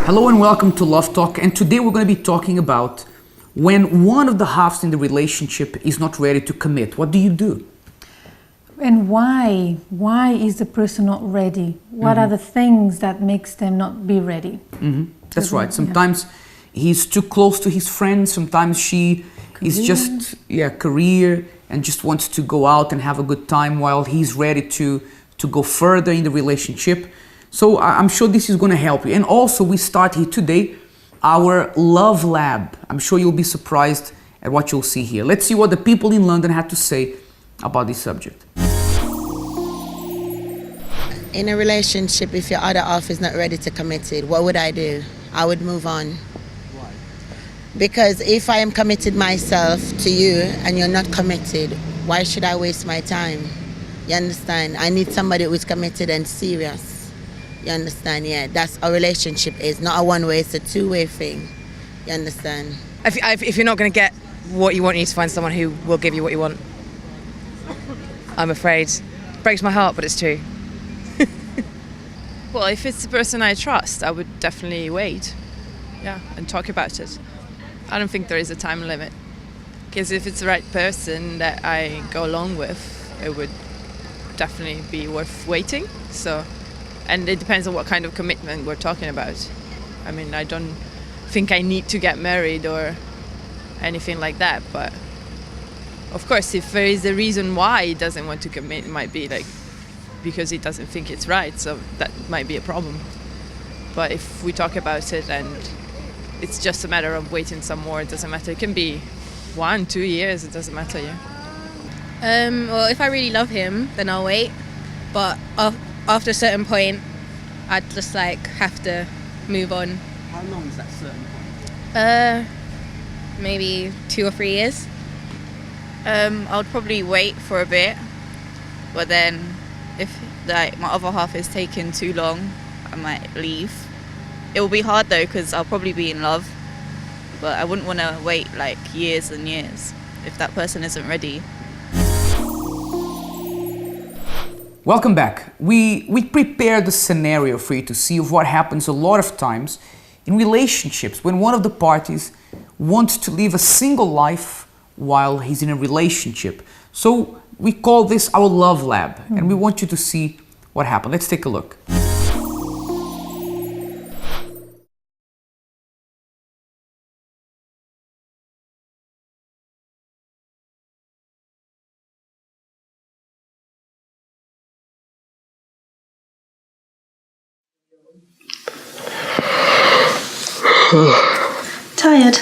Hello and welcome to Love Talk, and today we're going to be talking about when one of the halves in the relationship is not ready to commit. What do you do? And why? Why is the person not ready? What are the things that makes them not be ready? That's right. Sometimes he's too close to his friends. Sometimes she is just career and just wants to go out and have a good time while he's ready to go further in the relationship. So I'm sure this is going to help you. And also we start here today our Love Lab. I'm sure you'll be surprised at what you'll see here. Let's see what the people in London had to say about this subject. In a relationship, if your other half is not ready to commit it, what would I do? I would move on. Why? Because if I am committed myself to you and you're not committed, why should I waste my time? You understand? I need somebody who is committed and serious. You understand? Yeah, that's a relationship is. Not a one-way, it's a two-way thing. You understand? If you're not going to get what you want, you need to find someone who will give you what you want. I'm afraid. It breaks my heart, but it's true. Well, if it's the person I trust, I would definitely wait. Yeah, and talk about it. I don't think there is a time limit. Because if it's the right person that I go along with, it would definitely be worth waiting. So, and it depends on what kind of commitment we're talking about. I mean, I don't think I need to get married or anything like that, but of course, if there is a reason why he doesn't want to commit, it might be like because he doesn't think it's right, so that might be a problem. But if we talk about it and it's just a matter of waiting some more, it doesn't matter. It can be 1-2 years, it doesn't matter, yeah. Well, if I really love him, then I'll wait. But after a certain point, I'd just have to move on. How long is that certain point? Maybe 2 or 3 years. I would probably wait for a bit, but then if my other half is taking too long, I might leave. It will be hard though because I'll probably be in love, but I wouldn't want to wait years and years if that person isn't ready. Welcome back. We prepared the scenario for you to see of what happens a lot of times in relationships when one of the parties wants to live a single life while he's in a relationship. So we call this our Love Lab, and we want you to see what happened. Let's take a look. Tired?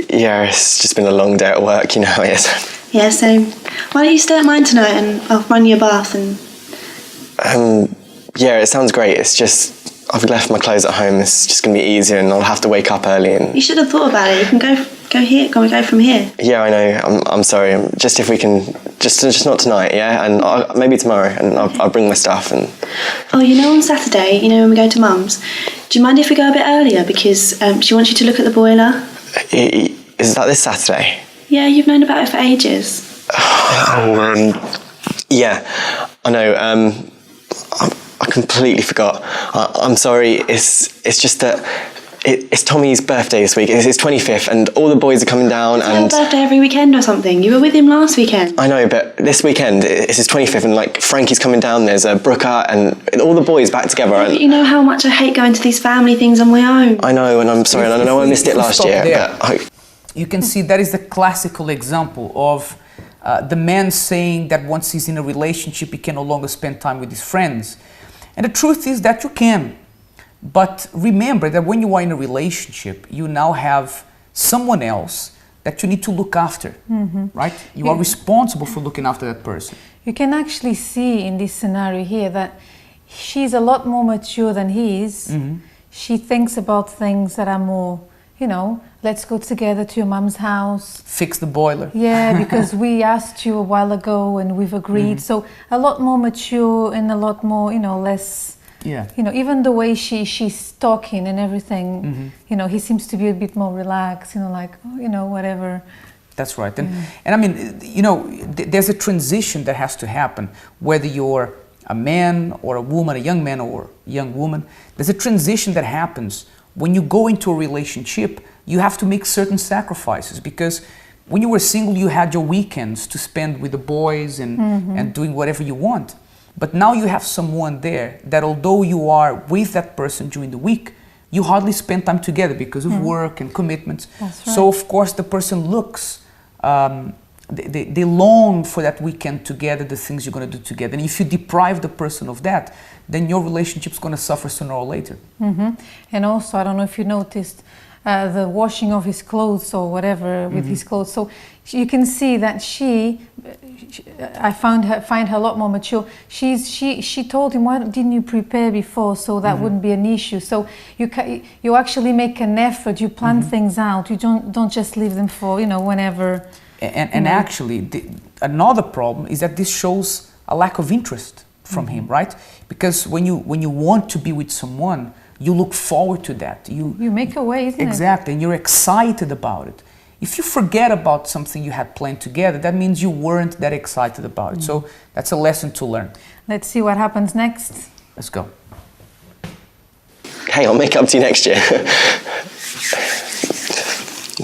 Yeah, it's just been a long day at work, you know how it is. Yeah, same. Why don't you stay at mine tonight and I'll run you a bath and... Yeah, it sounds great. It's just, I've left my clothes at home. It's just going to be easier and I'll have to wake up early and... You should have thought about it. You can go here, go from here. Yeah, I know. I'm sorry. Just if we can, just not tonight, yeah? And maybe tomorrow and I'll bring my stuff and... Oh, on Saturday, when we go to Mum's, do you mind if we go a bit earlier? Because she wants you to look at the boiler. Is that this Saturday? Yeah, you've known about it for ages. Yeah, I know. I completely forgot. I'm sorry. It's just that it's Tommy's birthday this week. It's his 25th, and all the boys are coming down. It's his birthday every weekend or something. You were with him last weekend. I know, but this weekend it's his 25th, and Frankie's coming down. There's Brooker and all the boys back together. Yeah, but you know how much I hate going to these family things on my own. I know, and I'm sorry. And I know I missed it last year. But you can see that is the classical example of the man saying that once he's in a relationship, he can no longer spend time with his friends. And the truth is that you can. But remember that when you are in a relationship, you now have someone else that you need to look after, right? You are responsible for looking after that person. You can actually see in this scenario here that she's a lot more mature than he is. She thinks about things that are more, let's go together to your mum's house. Fix the boiler. Yeah, because we asked you a while ago and we've agreed. So a lot more mature and a lot more, less... Yeah. Even the way she's talking and everything, he seems to be a bit more relaxed, whatever. That's right. And I mean, there's a transition that has to happen, whether you're a man or a woman, a young man or a young woman. There's a transition that happens when you go into a relationship, you have to make certain sacrifices, because when you were single, you had your weekends to spend with the boys and doing whatever you want. But now you have someone there that, although you are with that person during the week, you hardly spend time together because of work and commitments. That's right. So of course the person looks, they long for that weekend together, the things you're going to do together. And if you deprive the person of that, then your relationship's going to suffer sooner or later. And also, I don't know if you noticed, the washing of his clothes or whatever with his clothes. So you can see that I find her a lot more mature. She told him, why didn't you prepare before, so that wouldn't be an issue. So you actually make an effort. You plan things out. You don't just leave them for whenever. And actually, another problem is that this shows a lack of interest from him, right? Because when you want to be with someone, you look forward to that. You make a way, isn't it? Exactly, and you're excited about it. If you forget about something you had planned together, that means you weren't that excited about it. So that's a lesson to learn. Let's see what happens next. Let's go. Hey, I'll make it up to you next year.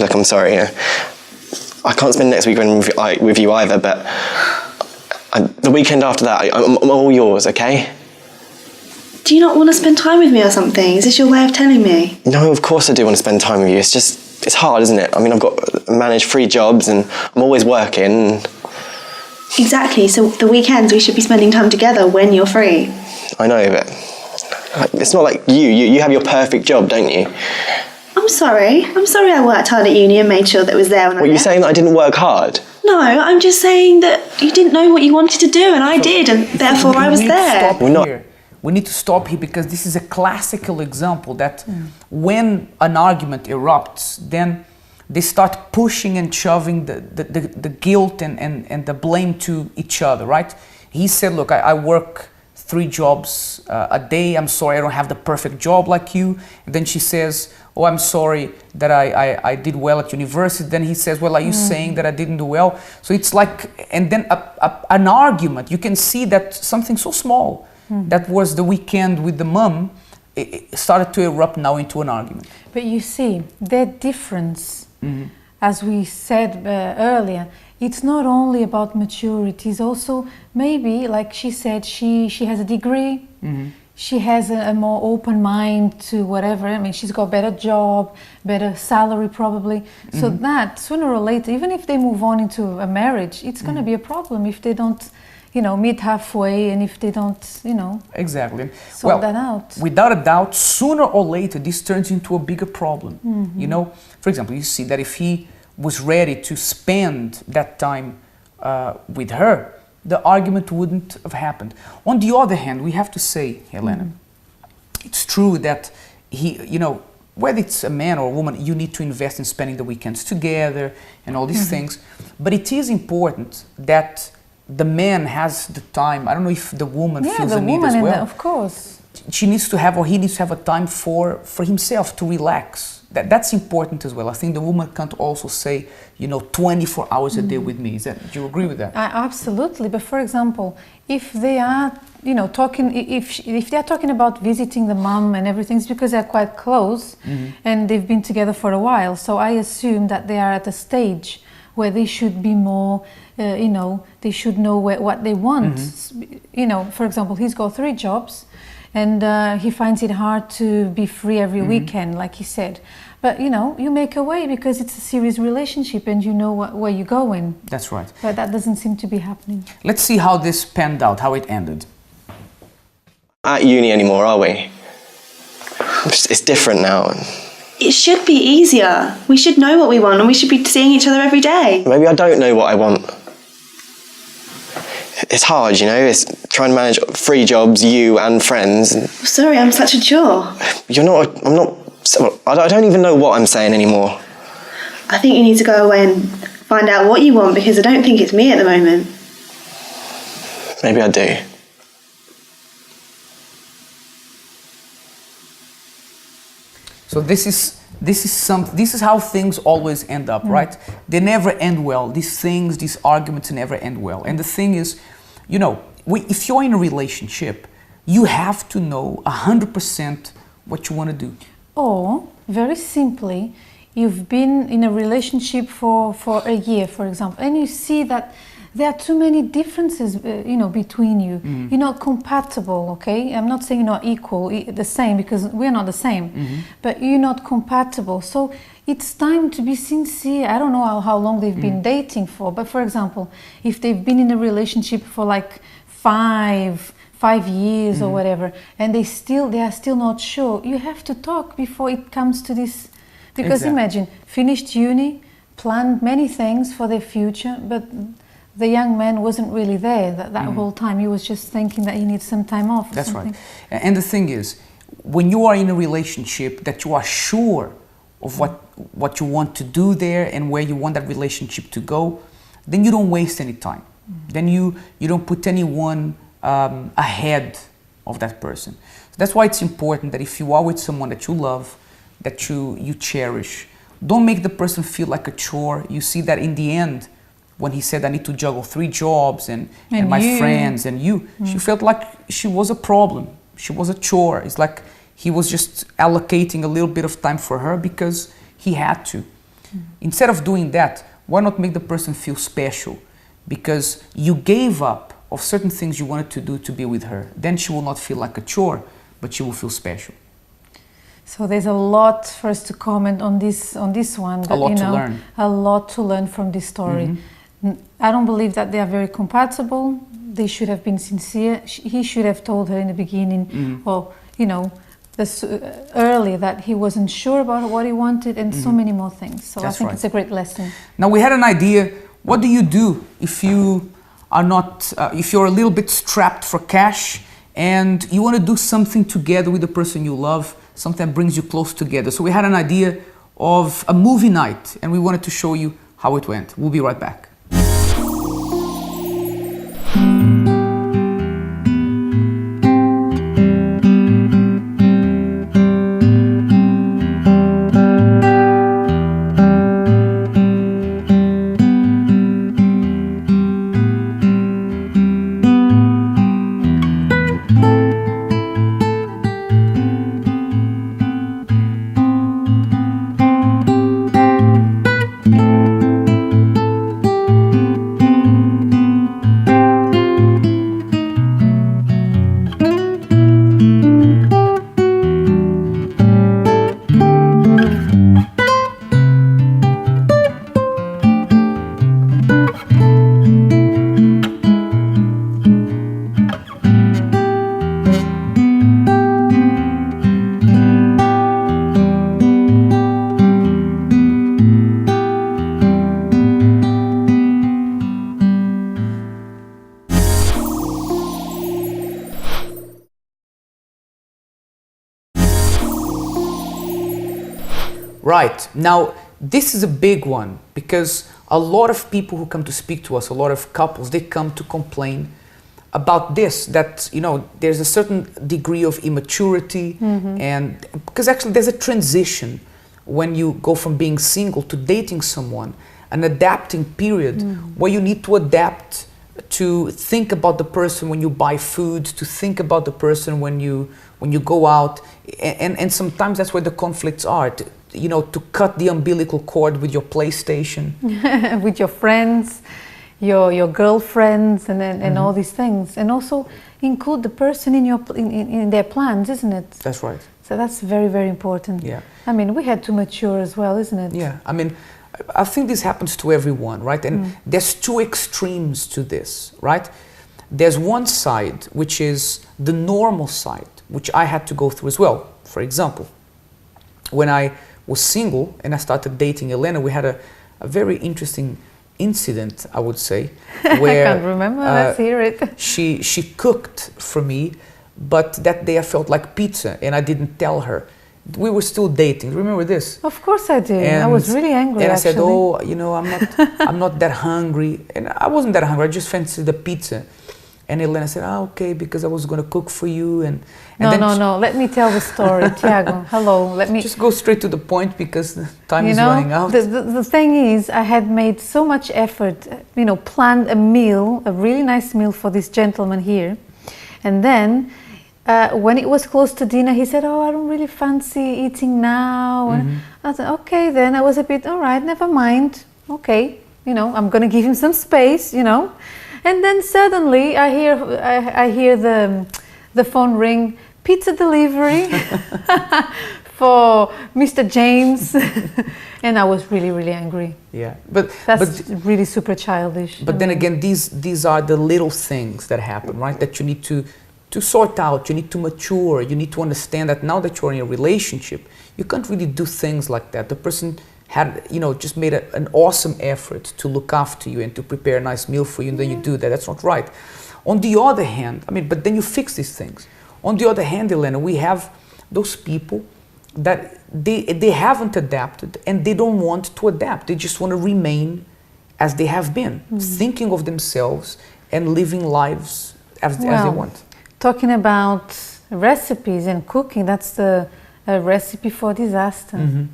Look, I'm sorry. I can't spend next week with you either, but the weekend after that, I'm all yours, okay? Do you not want to spend time with me or something? Is this your way of telling me? No, of course I do want to spend time with you. It's hard, isn't it? I mean, I've got to manage 3 jobs and I'm always working. Exactly, so the weekends we should be spending time together when you're free. I know, but it's not like you have your perfect job, don't you? I'm sorry I worked hard at uni and made sure that it was there when I What, left. you're saying that I didn't work hard? No, I'm just saying that you didn't know what you wanted to do and I did, and therefore I was there. We need to stop here, because this is a classical example that when an argument erupts, then they start pushing and shoving the guilt and the blame to each other, right? He said, look, I work 3 jobs a day. I'm sorry I don't have the perfect job like you. And then she says, oh, I'm sorry that I did well at university. Then he says, well, are you saying that I didn't do well? So it's like, and then an argument. You can see that something so small that was the weekend with the mum, it started to erupt now into an argument. But you see, their difference, as we said earlier, it's not only about maturity, it's also maybe, like she said, she has a degree, she has a more open mind to whatever. I mean, she's got a better job, better salary probably. So that, sooner or later, even if they move on into a marriage, it's going to be a problem if they don't meet halfway, and if they don't, exactly sort that out. Without a doubt, sooner or later, this turns into a bigger problem. For example, you see that if he was ready to spend that time with her, the argument wouldn't have happened. On the other hand, we have to say, Helena, it's true that he, whether it's a man or a woman, you need to invest in spending the weekends together and all these things. But it is important that the man has the time. I don't know if the woman feels the need as well. Of course. She needs to have, or he needs to have a time for himself to relax. That's important as well. I think the woman can't also say, 24 hours a day with me. Do you agree with that? Absolutely. But for example, if they are, talking, if they are talking about visiting the mom and everything, it's because they're quite close and they've been together for a while. So I assume that they are at a stage where they should be more, they should know what they want. For example, he's got 3 jobs and he finds it hard to be free every weekend, like he said. But, you make a way because it's a serious relationship and you know where you're going. That's right. But that doesn't seem to be happening. Let's see how this panned out, how it ended. At uni anymore, are we? It's different now. It should be easier. We should know what we want and we should be seeing each other every day. Maybe I don't know what I want. It's hard, It's trying to manage 3 jobs, you and friends. Sorry, I'm such a chore. I don't even know what I'm saying anymore. I think you need to go away and find out what you want, because I don't think it's me at the moment. Maybe I do. So this is how things always end up, right? They never end well. These arguments never end well. And the thing is, if you're in a relationship, you have to know 100% what you want to do. Or, very simply, you've been in a relationship for a year, for example, and you see that there are too many differences, between you. You're not compatible, okay? I'm not saying you're not equal, the same, because we're not the same, but you're not compatible. So it's time to be sincere. I don't know how long they've been dating for, but for example, if they've been in a relationship for like 5 years or whatever, and they are still not sure, you have to talk before it comes to this. Because imagine, finished uni, planned many things for their future, but the young man wasn't really there that whole time. He was just thinking that he needs some time off. That's right. And the thing is, when you are in a relationship that you are sure of what you want to do there and where you want that relationship to go, then you don't waste any time. Then you don't put anyone ahead of that person. So that's why it's important that if you are with someone that you love, that you cherish, don't make the person feel like a chore. You see that in the end, when he said, I need to juggle 3 jobs and my friends and you, she felt like she was a problem. She was a chore. It's like he was just allocating a little bit of time for her because he had to. Instead of doing that, why not make the person feel special? Because you gave up of certain things you wanted to do to be with her. Then she will not feel like a chore, but she will feel special. So there's a lot for us to comment on this one. But, a lot to learn. A lot to learn from this story. I don't believe that they are very compatible. They should have been sincere. He should have told her in the beginning, or early, that he wasn't sure about what he wanted, and so many more things. So I think it's a great lesson. Now we had an idea. What do you do if you are not, if you're a little bit strapped for cash and you want to do something together with the person you love, something that brings you close together? So we had an idea of a movie night, and we wanted to show you how it went. We'll be right back. Right, now this is a big one because a lot of people who come to speak to us, a lot of couples, they come to complain about this, that there's a certain degree of immaturity, and because actually there's a transition when you go from being single to dating someone, an adapting period where you need to adapt to think about the person when you buy food, to think about the person when you go out, and sometimes that's where the conflicts are. To cut the umbilical cord with your PlayStation, with your friends, your girlfriends, and all these things, and also include the person in their plans, isn't it? That's right. So that's very, very important. Yeah. I mean, we had to mature as well, isn't it? Yeah. I mean, I think this happens to everyone, right? And there's 2 extremes to this, right? There's one side, which is the normal side, which I had to go through as well. For example, when I was single and I started dating Helena, we had a very interesting incident, I would say, where I can't remember. Let's hear it. She cooked for me, but that day I felt like pizza and I didn't tell her. We were still dating. Remember this? Of course I do. I was really angry. And I said, I'm not that hungry, and I wasn't that hungry. I just fancied the pizza. And Helena said, okay, because I was going to cook for you. And no. Let me tell the story, Tiago. Hello. Let me just go straight to the point because the time is running out. The thing is, I had made so much effort, planned a meal, a really nice meal for this gentleman here. And then when it was close to dinner, he said, "Oh, I don't really fancy eating now." And I said, "Okay, then." I was a bit, "All right, never mind. Okay, you know, I'm going to give him some space, you know." And then suddenly I hear the phone ring, pizza delivery for Mr. James, and I was really, really angry. Yeah, that's really super childish. But then again, these are the little things that happen, right? That you need to sort out. You need to mature. You need to understand that now that you're in a relationship, you can't really do things like that. The person had, you know, just made an awesome effort to look after you and to prepare a nice meal for you, and then you do that. That's not right. On the other hand, I mean, but then you fix these things. On the other hand, Helena, we have those people that they haven't adapted and they don't want to adapt. They just want to remain as they have been, thinking of themselves and living lives as they want. Talking about recipes and cooking, that's a recipe for disaster.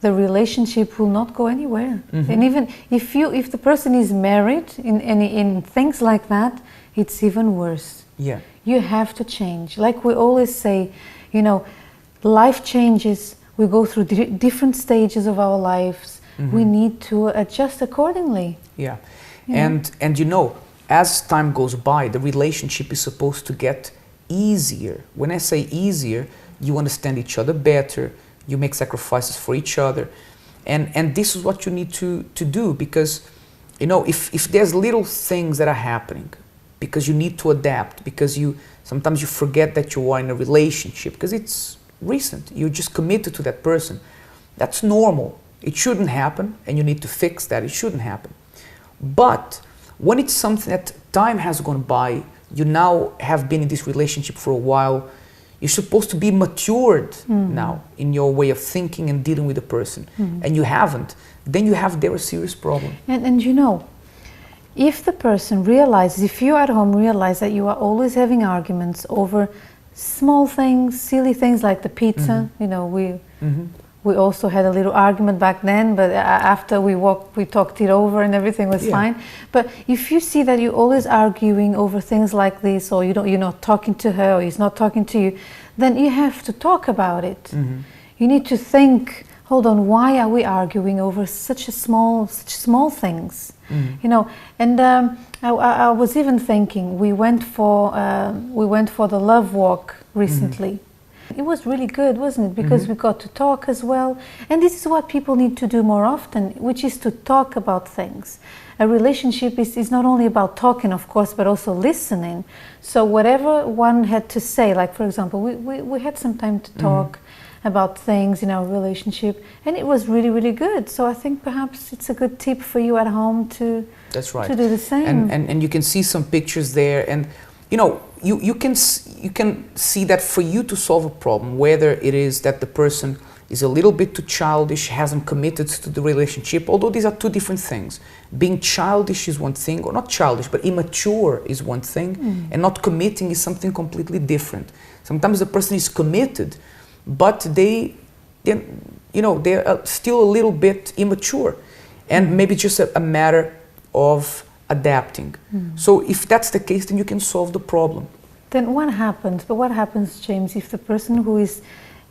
The relationship will not go anywhere. And even if the person is married in things like that, it's even worse. Yeah. You have to change. Like we always say, you know, life changes. We go through different stages of our lives. We need to adjust accordingly. Yeah. And you know, as time goes by, the relationship is supposed to get easier. When I say easier, you understand each other better, you make sacrifices for each other. And this is what you need to do, because, you know, if there's little things that are happening, because you need to adapt, because sometimes you forget that you are in a relationship, because it's recent, you're just committed to that person. That's normal. It shouldn't happen, and you need to fix that. It shouldn't happen. But when it's something that time has gone by, you now have been in this relationship for a while, you're supposed to be matured now in your way of thinking and dealing with the person, and you haven't, then you have there a serious problem. And you know, if the person realizes, if you at home realize that you are always having arguments over small things, silly things like the pizza, you know, we also had a little argument back then, but after we talked it over and everything was fine. But if you see that you're always arguing over things like this, or you're not talking to her, or he's not talking to you, then you have to talk about it. You need to think, hold on, why are we arguing over such small things? You know, and I was even thinking, we went for the love walk recently. It was really good, wasn't it? Because we got to talk as well. And this is what people need to do more often, which is to talk about things. A relationship is not only about talking, of course, but also listening. So whatever one had to say, like for example, we had some time to talk about things in our relationship, and it was really, really good. So I think perhaps it's a good tip for you at home to do the same. And you can see some pictures there, and you know, you can see that for you to solve a problem, whether it is that the person is a little bit too childish, hasn't committed to the relationship, although these are two different things. Being childish is one thing, or not childish, but immature is one thing, and not committing is something completely different. Sometimes the person is committed, but they're still a little bit immature, and maybe just a matter of adapting. So if that's the case, then you can solve the problem. Then what happens, James, if the person who is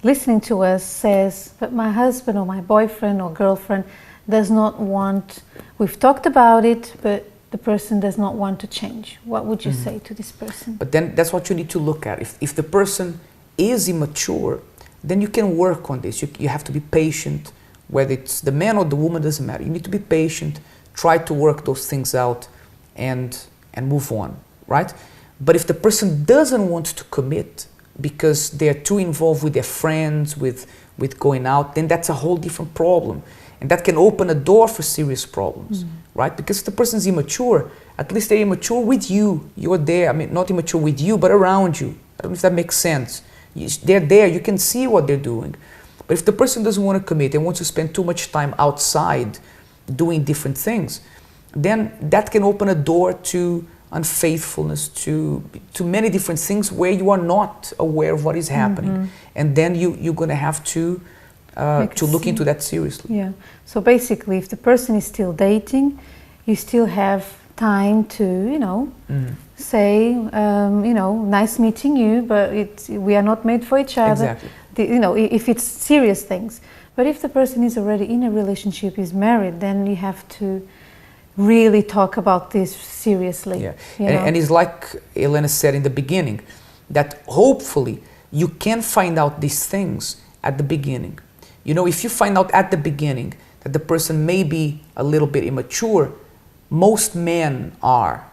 listening to us says, but my husband or my boyfriend or girlfriend does not want, we've talked about it, but the person does not want to change? What would you say to this person? But then that's what you need to look at. If the person is immature, then you can work on this. You have to be patient, whether it's the man or the woman, doesn't matter. You need to be patient, try to work those things out and move on, right? But if the person doesn't want to commit because they're too involved with their friends, with going out, then that's a whole different problem. And that can open a door for serious problems, right? Because if the person's immature, at least they're immature with you. You're there. I mean, not immature with you, but around you. I don't know if that makes sense. They're there. You can see what they're doing. But if the person doesn't want to commit and wants to spend too much time outside doing different things, then that can open a door to unfaithfulness, to many different things where you are not aware of what is happening. And then you're going to have to look into that seriously. Yeah. So basically, if the person is still dating, you still have time to, say, nice meeting you, but we are not made for each other. Exactly. If it's serious things. But if the person is already in a relationship, is married, then you have to really talk about this seriously. Yeah. And it's like Helena said in the beginning, that hopefully you can find out these things at the beginning. If you find out at the beginning that the person may be a little bit immature, most men are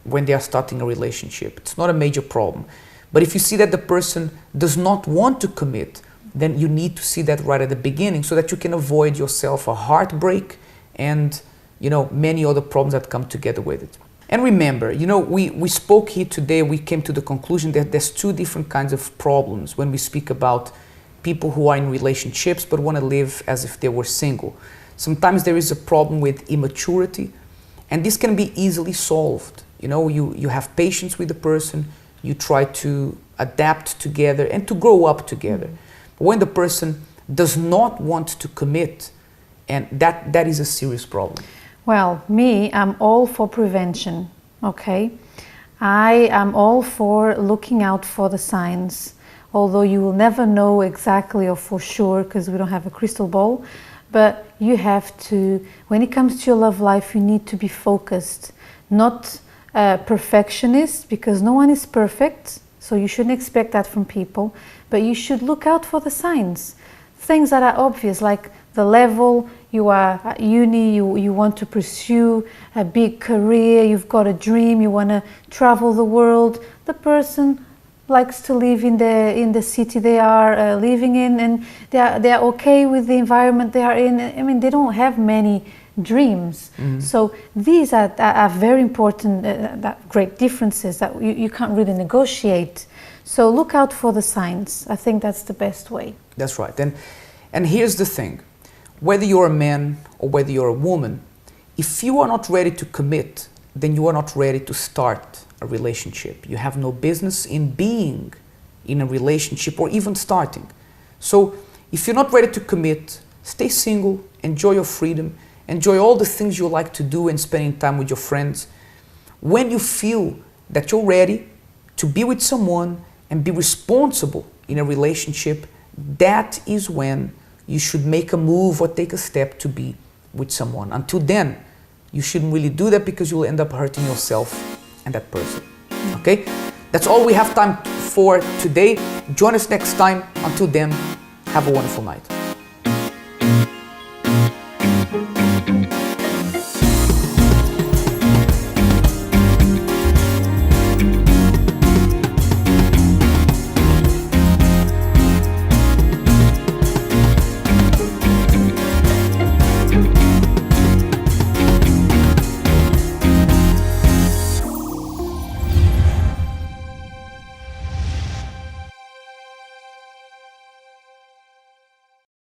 when they are starting a relationship. It's not a major problem. But if you see that the person does not want to commit, then you need to see that right at the beginning so that you can avoid yourself a heartbreak and many other problems that come together with it. And remember, we spoke here today, we came to the conclusion that there's two different kinds of problems when we speak about people who are in relationships but want to live as if they were single. Sometimes there is a problem with immaturity, and this can be easily solved. You have patience with the person, you try to adapt together and to grow up together. But when the person does not want to commit, and that is a serious problem. Well, I'm all for prevention, okay? I am all for looking out for the signs, although you will never know exactly or for sure because we don't have a crystal ball. But you have to, when it comes to your love life, you need to be focused, not perfectionist, because no one is perfect, so you shouldn't expect that from people, but you should look out for the signs. Things that are obvious, like the level, you are at uni, you want to pursue a big career, you've got a dream, you want to travel the world. The person likes to live in the city they are living in, and they are okay with the environment they are in. I mean, they don't have many dreams. So these are very important, great differences that you can't really negotiate. So look out for the signs. I think that's the best way. That's right. And here's the thing. Whether you're a man or whether you're a woman, if you are not ready to commit, then you are not ready to start a relationship. You have no business in being in a relationship or even starting. So if you're not ready to commit, stay single, enjoy your freedom, enjoy all the things you like to do and spending time with your friends. When you feel that you're ready to be with someone and be responsible in a relationship, that is when you should make a move or take a step to be with someone. Until then, you shouldn't really do that because you'll end up hurting yourself and that person. Okay? That's all we have time for today. Join us next time. Until then, have a wonderful night.